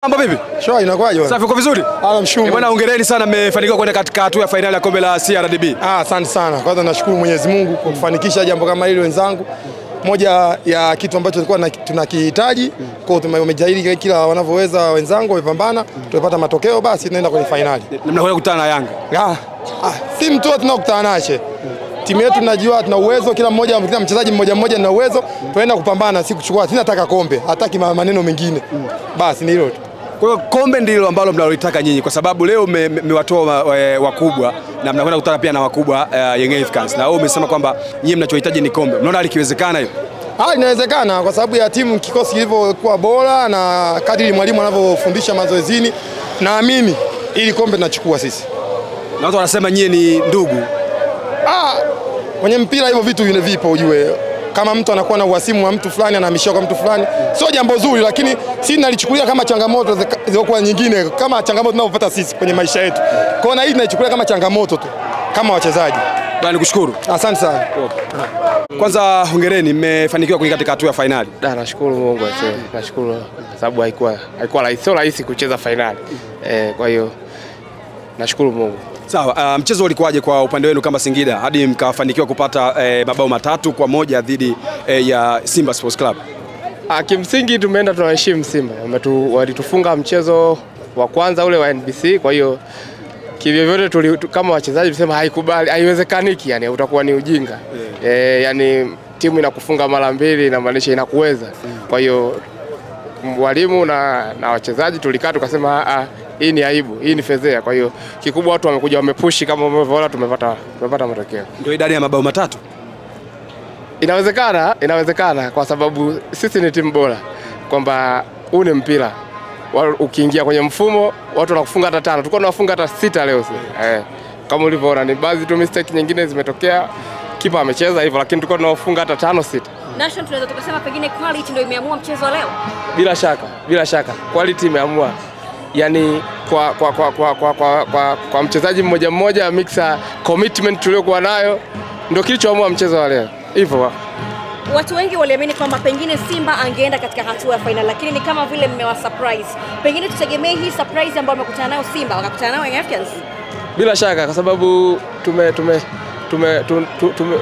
Mambo vipi? Shwari inakuaje? Safi, uko vizuri? Mshukuru. Bwana, hongereni sana, mmefanikiwa kwenda katika hatua ya finali ya kombe la CRDB. Asante sana. Kwanza nashukuru Mwenyezi Mungu kwa kufanikisha jambo kama hili wenzangu. Moja ya kitu ambacho tulikuwa tunakihitaji, kwa hiyo tumejitahidi kila wanavyoweza wenzangu, wamepambana, tumepata matokeo, basi tunaenda kwenye finali. Mnakwenda kukutana na Yanga. Si mtu tunakutana naye. Timu yetu tunajua tuna uwezo, kila mchezaji mmoja na uwezo, tunaenda kupambana, si kuchukua. Sinataka kombe, hataki maneno mengine. Basi ni hilo tu. Kwa hiyo kombe ndilo ambalo mnalotaka nyinyi, kwa sababu leo mmewatoa wakubwa na mnakwenda kukutana pia na wakubwa Young Africans. Na wao umesema kwamba nyinyi mnachohitaji ni kombe. Mnaona likiwezekana hiyo? Inawezekana kwa sababu ya timu, kikosi kilivyokuwa bora na kadri mwalimu anavyofundisha mazoezini, naamini ili kombe tunachukua sisi. Na watu wanasema nyinyi ni ndugu. Kwenye mpira hivyo vitu vipo ujue. Kama mtu anakuwa na uhasimu wa mtu fulani, anahamishwa kwa mtu fulani, sio jambo zuri, lakini sisi nalichukulia kama changamoto zilizokuwa nyingine, kama changamoto tunazopata sisi kwenye maisha yetu. Kwa hiyo hii tunaichukulia kama changamoto tu kama wachezaji. Bwana, nikushukuru. Asante sana. Kwanza hongereni, mmefanikiwa kuingia katika hatua ya finali. Nashukuru Mungu, nashukuru sababu haikuwa rahisi, sio rahisi kucheza finali. Kwa hiyo nashukuru Mungu. Sawa, mchezo ulikuwaje kwa upande wenu kama Singida hadi mkafanikiwa kupata mabao 3-1 dhidi ya Simba Sports Club? Kimsingi tumeenda tunaheshimu Simba. Walitufunga mchezo wa kwanza ule wa NBC, kwa hiyo kivyovyote kama wachezaji tusema haikubali, haiwezekaniki, yani utakuwa ni ujinga. Yani timu inakufunga mara mbili inamaanisha inakuweza. Kwa hiyo mwalimu na wachezaji tulikaa tukasema hii ni aibu, hii ni fedhea. Kwa hiyo kikubwa watu wamekuja wamepushi, kama umevyoona tumepata matokeo. Ndio idadi ya mabao 3? Inawezekana kwa sababu sisi ni timu bora, kwamba huu ni mpira. Ukiingia kwenye mfumo watu wanakufunga hata 5. Tulikuwa tunafunga hata 6 leo sasa. Kama ulivyoona ni baadhi tu mistake nyingine zimetokea. Kipa amecheza hivyo, lakini tulikuwa tunafunga hata 5-6. Nation, tunaweza tukasema pengine quality ndio imeamua mchezo wa leo? Bila shaka. Quality imeamua. Yani kwa mchezaji mmoja mixa commitment tuliokuwa nayo ndio kilichoamua mchezo wa leo. Hivyo watu wengi waliamini kwamba pengine Simba angeenda katika hatua ya final, lakini ni kama vile mmewa surprise. Pengine tutegemee hii surprise ambayo wamekutana nayo Simba wakakutana nayo Young Africans? Bila shaka, kwa sababu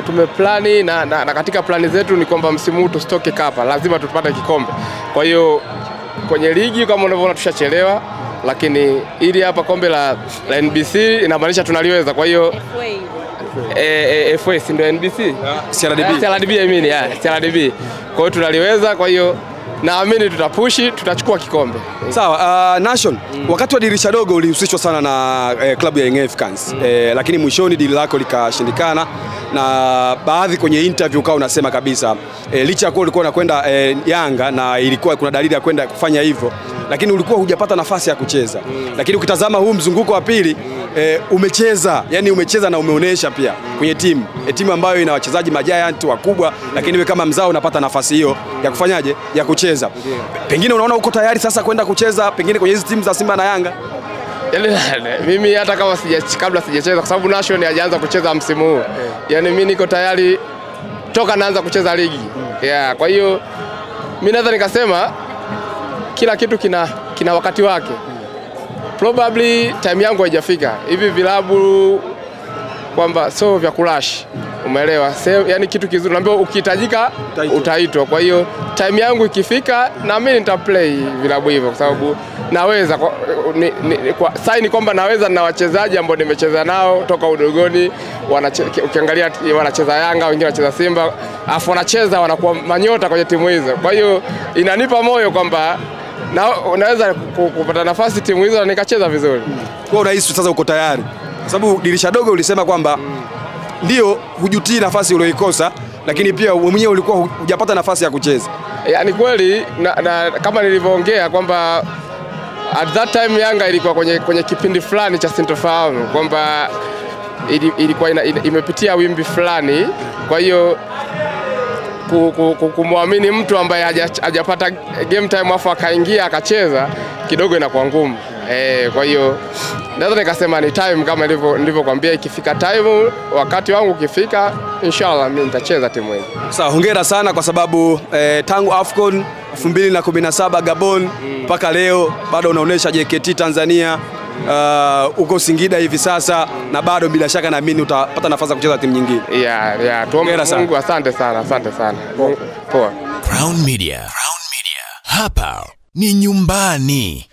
tume plani na katika plani zetu ni kwamba msimu huu tusitoke kapa, lazima tupate kikombe. Kwa hiyo kwenye ligi kama unavyoona tushachelewa, lakini ili hapa kombe la NBC inamaanisha tunaliweza. Kwa hiyo FA ndio NBC? CRDB, CRDB. Kwa hiyo tunaliweza, kwa hiyo naamini tutapushi, tutachukua kikombe. Sawa, Nation, wakati wa dirisha dogo ulihusishwa sana na klabu ya Young Africans, lakini mwishoni dili lako likashindikana, na baadhi kwenye interview ukao unasema kabisa licha ya kuwa ulikuwa unakwenda Yanga na ilikuwa kuna dalili ya kwenda kufanya hivyo, lakini ulikuwa hujapata nafasi ya kucheza. Lakini ukitazama huu mzunguko wa pili umecheza na umeonesha pia kwenye timu ambayo ina wachezaji majiant wakubwa, lakini wewe kama mzao unapata nafasi hiyo ya kufanyaje, ya kucheza. Pengine unaona uko tayari sasa kwenda kucheza pengine kwenye hizo timu za Simba na Yanga? Mimi hata kama kabla sijacheza, kwa sababu Nation hajaanza kucheza msimu huu, yani mimi niko tayari toka naanza kucheza ligi. Kwa hiyo mimi naweza nikasema kila kitu kina wakati wake. Probably time yangu haijafika. Hivi vilabu kwamba sio vya kulash. Umeelewa? Yani kitu kizuri naambia ukihitajika utaitwa. Kwa hiyo time yangu ikifika na mimi nitaplay vilabu hivyo, kwa sababu naweza kwa sign kwamba naweza na wachezaji ambao nimecheza nao toka udogoni. Ukiangalia wanacheza Yanga, wengine wanacheza Simba, afu wanacheza wanakuwa manyota kwenye timu hizo. Kwa hiyo inanipa moyo kwamba naweza kupata nafasi timu hizo na nikacheza vizuri. Kwa unahisi sasa uko tayari? Kwa sababu dirisha dogo ulisema kwamba ndio hujutii nafasi uliyoikosa, lakini pia mwenyewe ulikuwa hujapata nafasi ya kucheza. Yani kweli na kama nilivyoongea kwamba at that time Yanga ilikuwa kwenye kipindi fulani cha sintofahamu, kwamba ilikuwa imepitia wimbi fulani. Kwa hiyo kumwamini mtu ambaye hajapata game time afu akaingia akacheza kidogo inakuwa ngumu. Kwa hiyo naweza nikasema ni time kama nilivyokuambia, ikifika time, wakati wangu ukifika, inshallah mimi nitacheza timu hii. Sawa, hongera sana kwa sababu tangu AFCON 2017 Gabon mpaka leo bado unaonesha JKT Tanzania, uko Singida hivi sasa, na bado bila shaka naamini utapata nafasi ya kucheza timu nyingine. Tuombe Mungu. Asante sana. Poa. Crown Media. Hapa ni nyumbani.